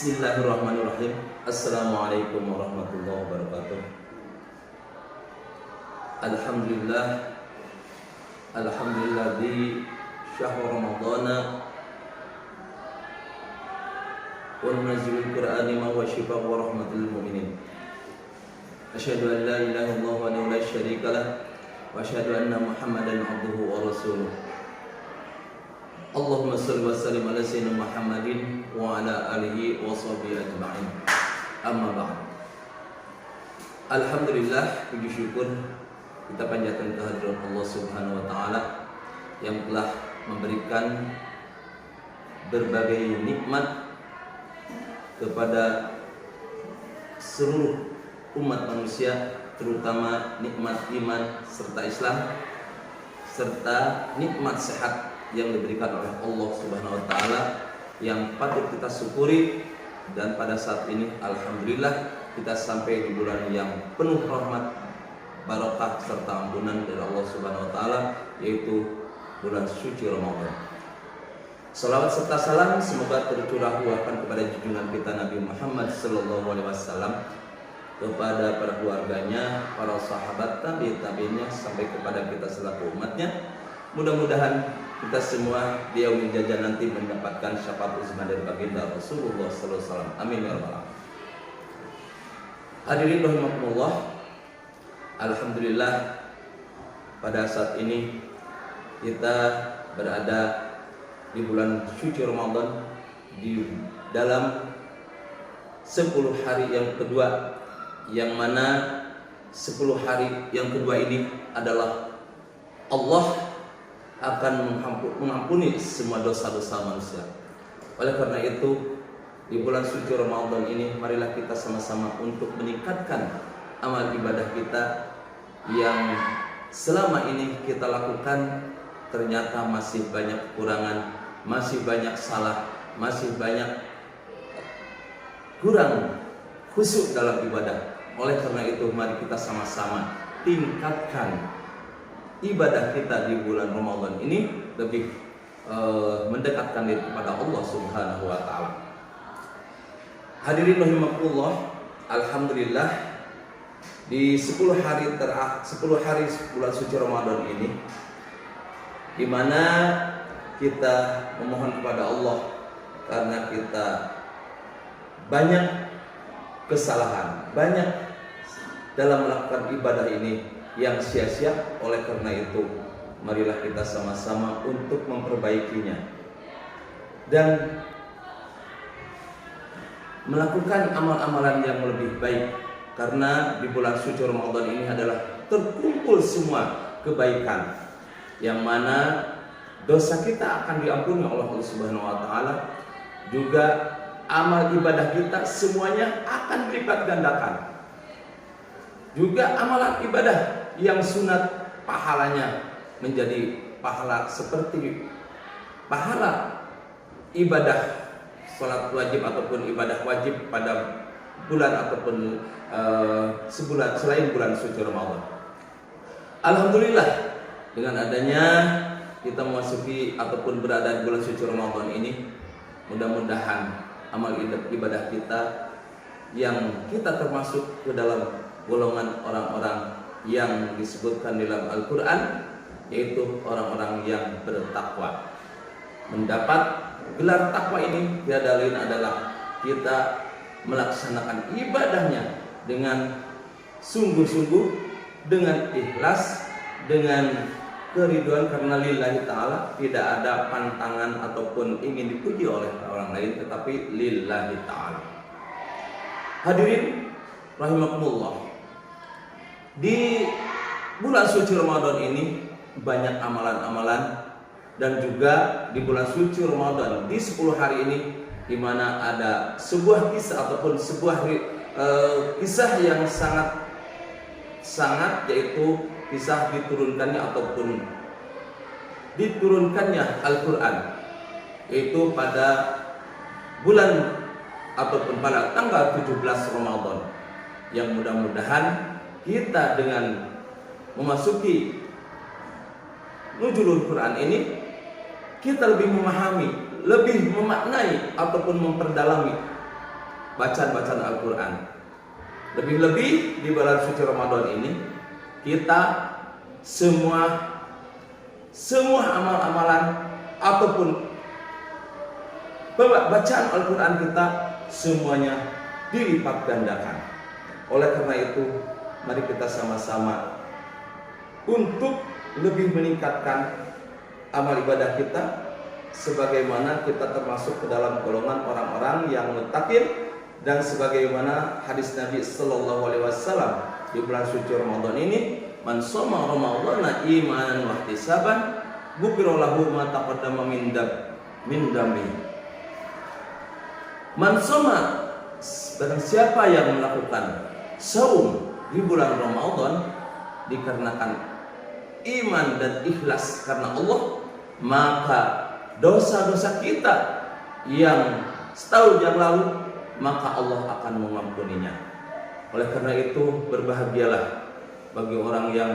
Bismillahirrahmanirrahim. Assalamualaikum warahmatullahi wabarakatuh. Alhamdulillah di syahr Ramadana wa nunazzilul Qur'ana ma huwa shifaa'un wa rahmatul lil mu'minin. Asyhadu an la ilaha illallah wa la syarika lah wa asyhadu anna Muhammadan abduhu wa rasuluh. Allahumma shalli wa sallim ala sayyidina Muhammadin wa ala alihi wa sahbihi ajma'in. Amma ba'd. Alhamdulillah, puji syukur kita panjatkan kehadirat Allah Subhanahu wa taala yang telah memberikan berbagai nikmat kepada seluruh umat manusia, terutama nikmat iman serta Islam serta nikmat sehat yang diberikan oleh Allah Subhanahu wa taala yang patut kita syukuri. Dan pada saat ini alhamdulillah kita sampai di bulan yang penuh rahmat, barakah serta ampunan dari Allah Subhanahu wa taala, yaitu bulan suci Ramadan. Salawat serta salam semoga tercurah luahkan kepada junjungan kita Nabi Muhammad sallallahu alaihi wasallam, kepada para keluarganya, para sahabat, tabi'innya sampai kepada kita selaku umatnya. Mudah-mudahan kita semua di yaumil jazaa nanti mendapatkan syafaat uzma dari baginda Rasulullah sallallahu alaihi wasallam. Amin ya rabbal alamin. Hadirin rahimakumullah. Alhamdulillah pada saat ini kita berada di bulan suci Ramadan, di dalam 10 hari yang kedua, yang mana 10 hari yang kedua ini adalah Allah akan mengampuni semua dosa-dosa manusia. Oleh karena itu, di bulan suci Ramadan ini marilah kita sama-sama untuk meningkatkan amal ibadah kita yang selama ini kita lakukan ternyata masih banyak kekurangan, masih banyak salah, masih banyak kurang khusyuk dalam ibadah. Oleh karena itu mari kita sama-sama tingkatkan ibadah kita di bulan Ramadan ini, lebih mendekatkan diri kepada Allah Subhanahu wa taala. Hadirin rahimakumullah, alhamdulillah di 10 hari bulan suci Ramadan ini, di mana kita memohon kepada Allah karena kita banyak kesalahan, banyak dalam melakukan ibadah ini yang sia-sia. Oleh karena itu marilah kita sama-sama untuk memperbaikinya dan melakukan amal-amalan yang lebih baik, karena di bulan suci Ramadan ini adalah terkumpul semua kebaikan yang mana dosa kita akan diampuni oleh Allah Subhanahu wa taala, juga amal ibadah kita semuanya akan dilipat gandakan. Juga amalan ibadah yang sunat pahalanya menjadi pahala seperti pahala ibadah sholat wajib ataupun ibadah wajib pada bulan ataupun sebulan selain bulan suci Ramadan. Alhamdulillah, dengan adanya kita memasuki ataupun berada di bulan suci Ramadan ini, mudah-mudahan amal ibadah kita yang kita termasuk ke dalam golongan orang-orang yang disebutkan dalam Al-Quran, yaitu orang-orang yang bertakwa. Mendapat gelar takwa ini tiada lain adalah kita melaksanakan ibadahnya dengan sungguh-sungguh, dengan ikhlas, dengan keriduan karena lillahi ta'ala, tidak ada pantangan ataupun ingin dipuji oleh orang lain, tetapi lillahi ta'ala. Hadirin rahimakumullah, di bulan suci Ramadan ini banyak amalan-amalan, dan juga di bulan suci Ramadan di 10 hari ini, di mana ada sebuah kisah ataupun sebuah kisah yang sangat yaitu kisah diturunkannya Al-Quran, yaitu pada bulan ataupun pada tanggal 17 Ramadan, yang mudah-mudahan kita dengan memasuki nuzulul Quran ini, kita lebih memahami, lebih memaknai ataupun memperdalami bacaan-bacaan Al-Quran. Lebih-lebih di bulan suci Ramadan ini, kita semua amal-amalan ataupun bacaan Al-Quran kita semuanya dilipat gandakan. Oleh karena itu, mari kita sama-sama untuk lebih meningkatkan amal ibadah kita, sebagaimana kita termasuk ke dalam golongan orang-orang yang muttaqin, dan sebagaimana hadis Nabi Sallallahu Alaihi Wasallam di bulan suci Ramadan ini, man shoma ramadhana imanan wa ihtisaban ghufira lahu ma taqaddama min dambi. Man shoma, barang siapa yang melakukan saum di bulan Ramadan dikarenakan iman dan ikhlas karena Allah, maka dosa-dosa kita yang setahun yang lalu, maka Allah akan mengampuninya. Oleh karena itu, berbahagialah bagi orang yang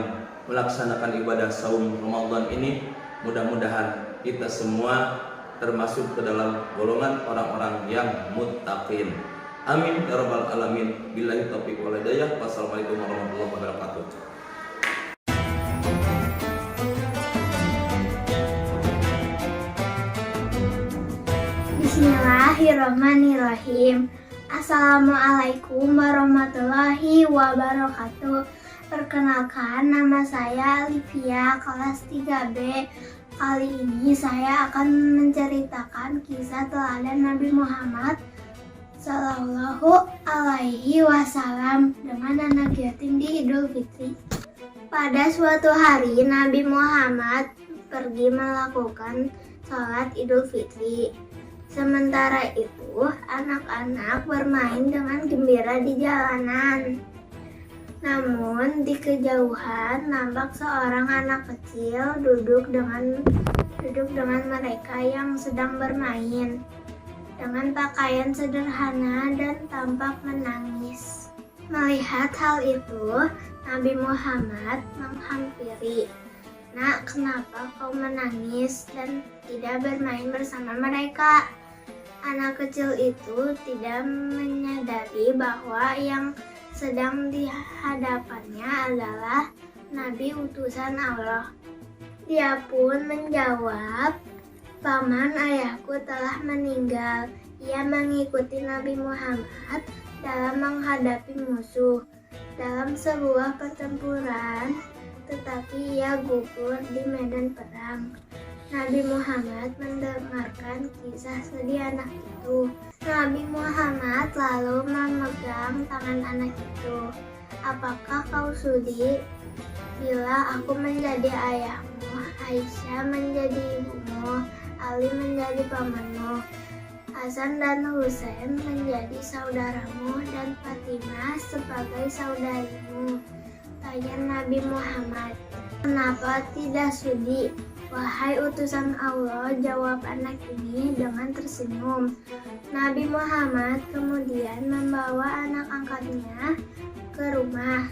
melaksanakan ibadah saum Ramadan ini. Mudah-mudahan kita semua termasuk ke dalam golongan orang-orang yang muttaqin. Amin ya rabbal alamin. Billahi taufiq wal hidayah. Wassalamualaikum warahmatullahi wabarakatuh. Bismillahirrahmanirrahim. Assalamualaikum warahmatullahi wabarakatuh. Perkenalkan, nama saya Olivia, kelas 3B. Kali ini saya akan menceritakan kisah teladan Nabi Muhammad Sallallahu Alaihi Wasallam dengan anak yatim di Idul Fitri. Pada suatu hari, Nabi Muhammad pergi melakukan sholat Idul Fitri. Sementara itu, anak-anak bermain dengan gembira di jalanan. Namun, di kejauhan nampak seorang anak kecil duduk dengan mereka yang sedang bermain dengan pakaian sederhana dan tampak menangis. Melihat hal itu, Nabi Muhammad menghampiri. "Nak, kenapa kau menangis dan tidak bermain bersama mereka?" Anak kecil itu tidak menyadari bahwa yang sedang dihadapannya adalah Nabi utusan Allah. Dia pun menjawab, "Paman, ayahku telah meninggal. Ia mengikuti Nabi Muhammad dalam menghadapi musuh dalam sebuah pertempuran, tetapi ia gugur di medan perang." Nabi Muhammad mendengarkan kisah sedih anak itu. Nabi Muhammad lalu memegang tangan anak itu. "Apakah kau sudi bila aku menjadi ayahmu, Aisyah menjadi ibumu, Ali menjadi pamanmu, Hasan dan Husain menjadi saudaramu, dan Fatimah sebagai saudarimu?" Tanya Nabi Muhammad. "Kenapa tidak sudi, wahai utusan Allah?" jawab anak ini dengan tersenyum. Nabi Muhammad kemudian membawa anak angkatnya ke rumah.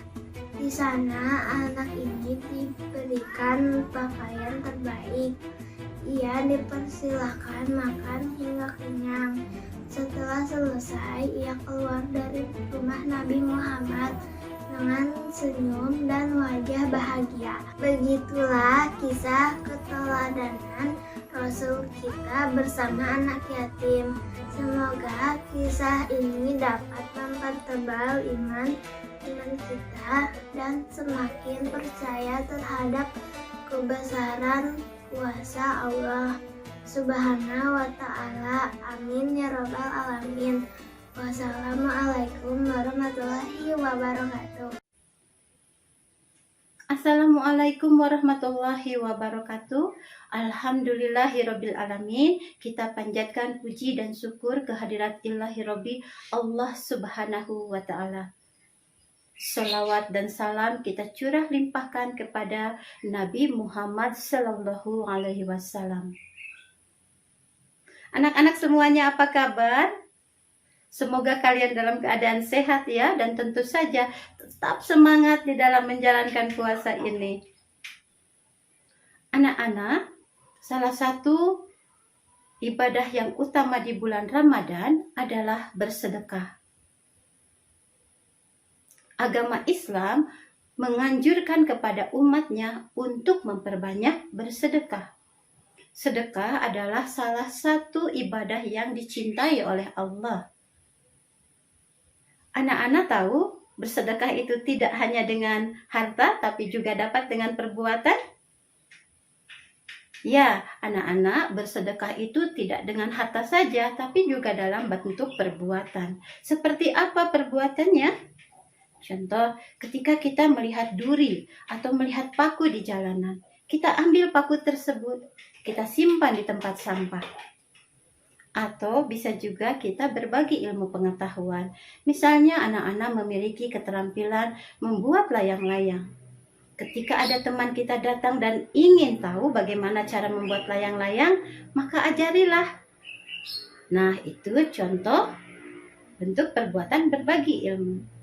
Di sana anak ini diberikan pakaian terbaik. Ia dipersilahkan makan hingga kenyang. Setelah selesai, ia keluar dari rumah Nabi Muhammad dengan senyum dan wajah bahagia. Begitulah kisah keteladanan Rasul kita bersama anak yatim. Semoga kisah ini dapat mempertebal iman kita dan semakin percaya terhadap kebesaran kuasa Allah Subhanahu wa ta'ala. Amin ya rabbal alamin. Wassalamualaikum warahmatullahi wabarakatuh. Assalamualaikum warahmatullahi wabarakatuh. Alhamdulillahirabbil alamin. Kita panjatkan puji dan syukur kehadirat Ilahi Rabbi Allah Subhanahu wa ta'ala. Salawat dan salam kita curah limpahkan kepada Nabi Muhammad Sallallahu Alaihi Wasallam. Anak-anak semuanya, apa kabar? Semoga kalian dalam keadaan sehat ya, dan tentu saja tetap semangat di dalam menjalankan puasa ini. Anak-anak, salah satu ibadah yang utama di bulan Ramadan adalah bersedekah. Agama Islam menganjurkan kepada umatnya untuk memperbanyak bersedekah. Sedekah adalah salah satu ibadah yang dicintai oleh Allah. Anak-anak tahu bersedekah itu tidak hanya dengan harta, tapi juga dapat dengan perbuatan. Ya, anak-anak, bersedekah itu tidak dengan harta saja, tapi juga dalam bentuk perbuatan. Seperti apa perbuatannya? Contoh, ketika kita melihat duri atau melihat paku di jalanan, kita ambil paku tersebut, kita simpan di tempat sampah. Atau bisa juga kita berbagi ilmu pengetahuan. Misalnya anak-anak memiliki keterampilan membuat layang-layang. Ketika ada teman kita datang dan ingin tahu bagaimana cara membuat layang-layang, maka ajarilah. Nah, itu contoh bentuk perbuatan berbagi ilmu.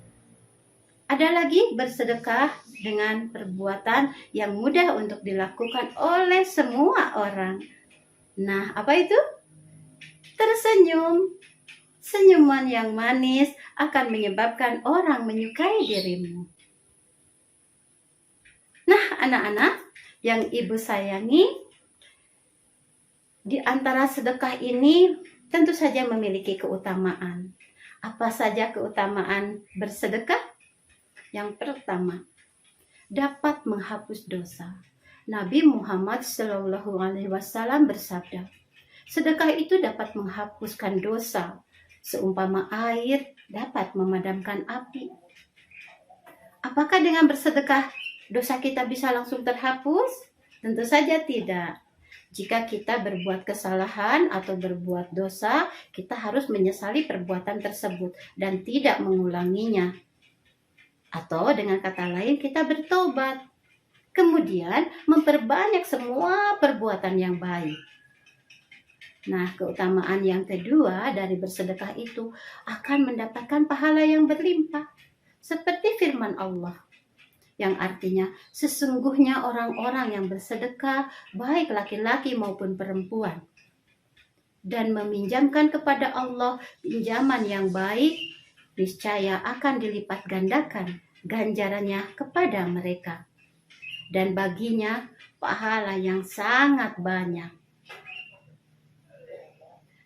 Ada lagi bersedekah dengan perbuatan yang mudah untuk dilakukan oleh semua orang. Nah, apa itu? Tersenyum. Senyuman yang manis akan menyebabkan orang menyukai dirimu. Nah, anak-anak yang ibu sayangi, di antara sedekah ini tentu saja memiliki keutamaan. Apa saja keutamaan bersedekah? Yang pertama, dapat menghapus dosa. Nabi Muhammad SAW bersabda, sedekah itu dapat menghapuskan dosa, seumpama air dapat memadamkan api. Apakah dengan bersedekah dosa kita bisa langsung terhapus? Tentu saja tidak. Jika kita berbuat kesalahan atau berbuat dosa, kita harus menyesali perbuatan tersebut dan tidak mengulanginya. Atau dengan kata lain, kita bertobat. Kemudian memperbanyak semua perbuatan yang baik. Nah, keutamaan yang kedua dari bersedekah itu akan mendapatkan pahala yang berlimpah. Seperti firman Allah, yang artinya sesungguhnya orang-orang yang bersedekah, baik laki-laki maupun perempuan, dan meminjamkan kepada Allah pinjaman yang baik, niscaya akan dilipat gandakan ganjarannya kepada mereka. Dan baginya pahala yang sangat banyak.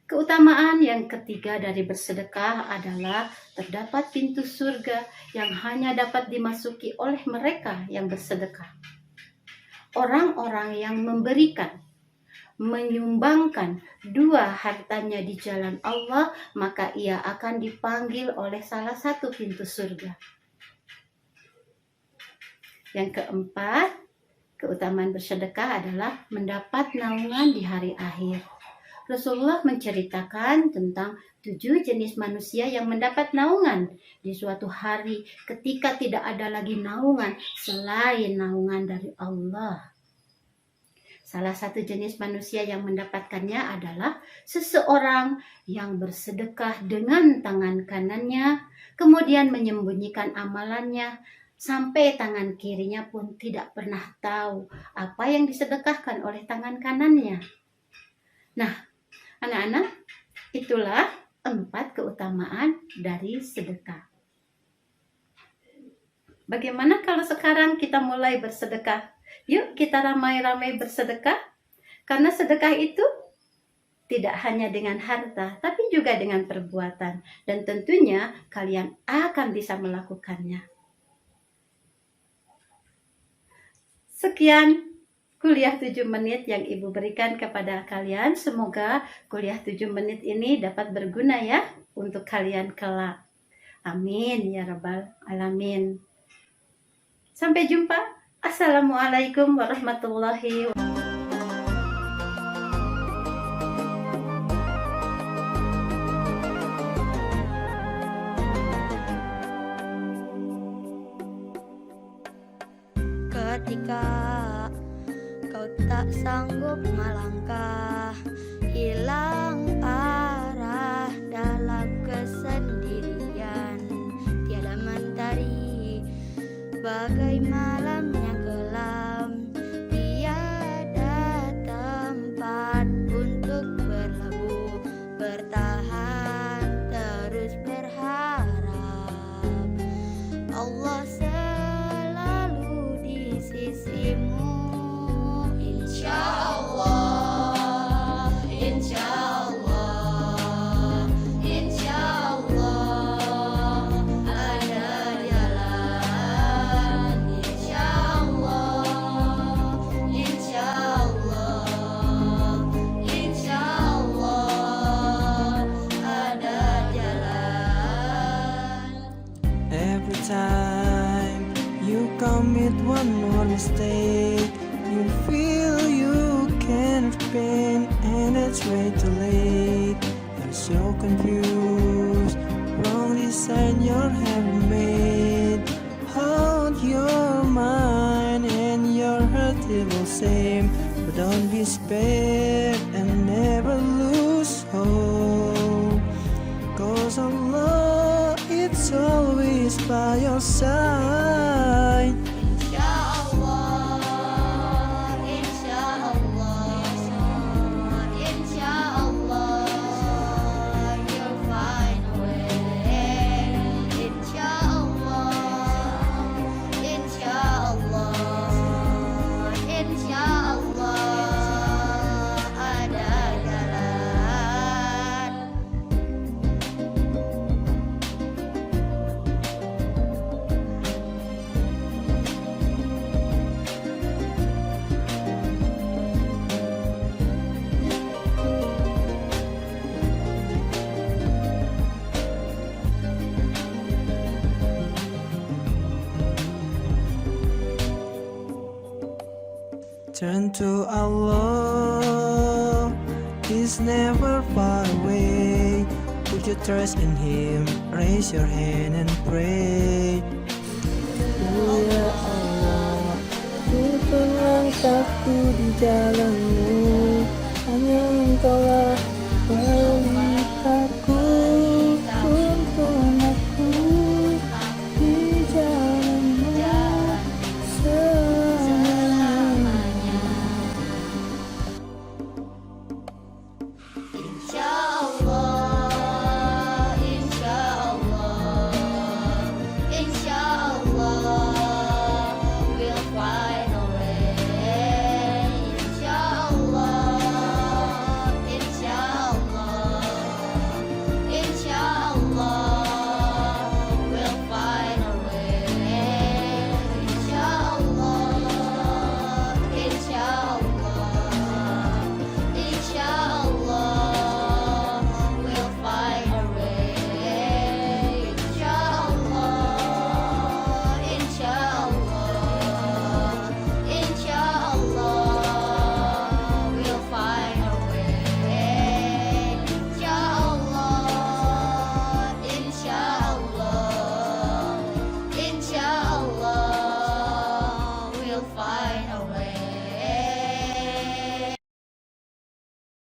Keutamaan yang ketiga dari bersedekah adalah terdapat pintu surga yang hanya dapat dimasuki oleh mereka yang bersedekah. Orang-orang yang memberikan, menyumbangkan dua hartanya di jalan Allah, maka ia akan dipanggil oleh salah satu pintu surga. Yang keempat, keutamaan bersedekah adalah mendapat naungan di hari akhir. Rasulullah menceritakan tentang 7 jenis manusia yang mendapat naungan di suatu hari ketika tidak ada lagi naungan selain naungan dari Allah. Salah satu jenis manusia yang mendapatkannya adalah seseorang yang bersedekah dengan tangan kanannya, kemudian menyembunyikan amalannya, sampai tangan kirinya pun tidak pernah tahu apa yang disedekahkan oleh tangan kanannya. Nah, anak-anak, itulah 4 keutamaan dari sedekah. Bagaimana kalau sekarang kita mulai bersedekah? Yuk kita ramai-ramai bersedekah. Karena sedekah itu tidak hanya dengan harta, tapi juga dengan perbuatan. Dan tentunya kalian akan bisa melakukannya. Sekian kuliah 7 menit yang Ibu berikan kepada kalian. Semoga kuliah 7 menit ini dapat berguna ya untuk kalian kelak. Amin ya rabbal alamin. Sampai jumpa. Assalamualaikum warahmatullahi wabarakatuh. Ketika kau tak sanggup melangkah, hilang arah dalam kesendirian, tiada mentari bagai malam yang kelam, tiada tempat untuk berlabuh, bertahan terus berharap. Allah mistake. You feel you can't repent, and it's way too late. You're so confused, wrong design you have made. Hold your mind and your heart it will same. But don't be spared and never lose hope. 'Cause Allah, it's always by your side. Insyaallah, insyaallah, insyaallah, you'll find a way. Insyaallah, insyaallah, insyaallah, ada jalan. Turn to Allah, He's never far away. Put your trust in Him, raise your hand and pray. Ya Allah, tuntun langkahku di jalanmu, hanya Engkaulah